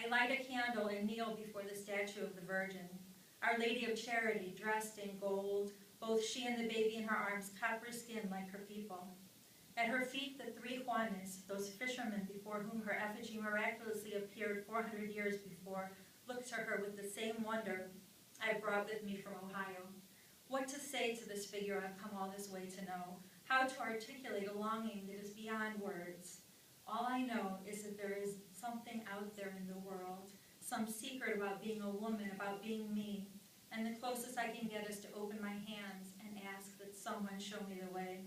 I light a candle and kneel before the statue of the Virgin, Our Lady of Charity, dressed in gold, both she and the baby in her arms, copper skinned like her people. At her feet, the three Juanes, those fishermen before whom her effigy miraculously appeared 400 years before, look to her with the same wonder I brought with me from Ohio. What to say to this figure I've come all this way to know, how to articulate a longing that is beyond words. All I know is that there is something out there in the world, some secret about being a woman, about being me, and the closest I can get is to open my hands and ask that someone show me the way.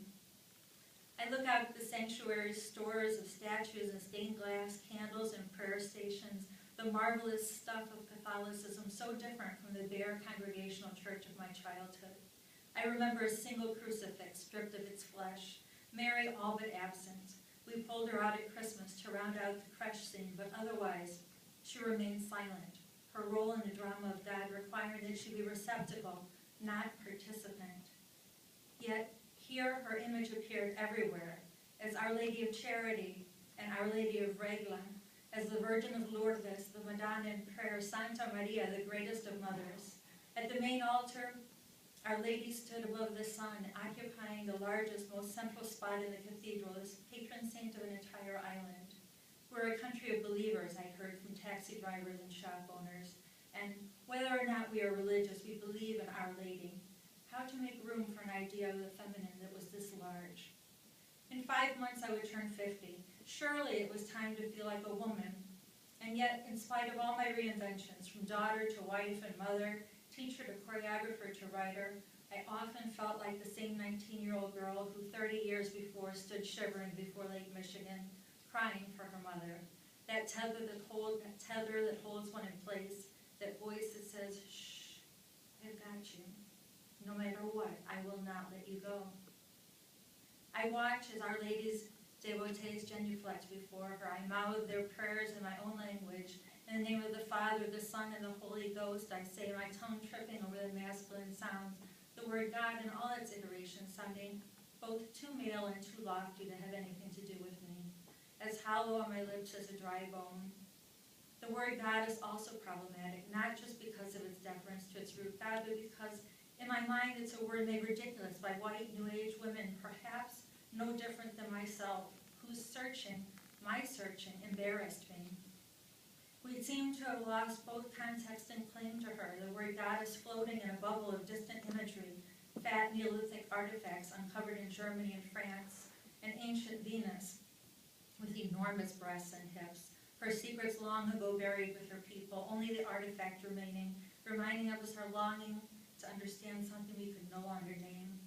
I look out at the sanctuary's stores of statues and stained glass, candles and prayer stations, the marvelous stuff of Catholicism, so different from the bare congregational church of my childhood. I remember a single crucifix stripped of its flesh, Mary all but absent. We pulled her out at Christmas to round out the creche scene, but otherwise she remained silent, her role in the drama of God requiring that she be receptacle, not participant. Yet here her image appeared everywhere, as Our Lady of Charity and Our Lady of Regla, as the Virgin of Lourdes, the Madonna in prayer, Santa Maria, the greatest of mothers. At the main altar, Our Lady stood above the sun, occupying the largest, most central spot in the cathedral as patron saint of an entire island. We're a country of believers, I heard from taxi drivers and shop owners, and whether or not we are religious, we believe in Our Lady. How to make room for an idea of the feminine that was this large. In 5 months I would turn 50. Surely it was time to feel like a woman. And yet, in spite of all my reinventions, from daughter to wife and mother, teacher to choreographer to writer, I often felt like the same 19-year-old girl who 30 years before stood shivering before Lake Michigan, crying for her mother. That tether that holds one in place, that voice that says, shh, I've got you. No matter what, I will not let you go. I watch as Our Lady's devotees genuflect before her. I mouth their prayers in my own language. In the name of the Father, the Son, and the Holy Ghost, I say, my tongue tripping over the masculine sounds, the word God in all its iterations, sounding both too male and too lofty to have anything to do with me, as hollow on my lips as a dry bone. The word God is also problematic, not just because of its deference to its root God, but because in my mind it's a word made ridiculous by white New Age women, perhaps no different than myself, whose searching, my searching, embarrassed me. We seem to have lost both context and claim to her. The word God is floating in a bubble of distant imagery, fat Neolithic artifacts uncovered in Germany and France, an ancient Venus with enormous breasts and hips, her secrets long ago buried with her people, only the artifact remaining, reminding us her longing to understand something we could no longer name.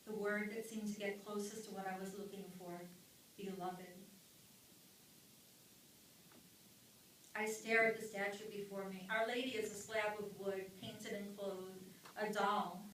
The word that seemed to get closest to what I was looking for, beloved. I stare at the statue before me. Our Lady is a slab of wood, painted and clothed, a doll,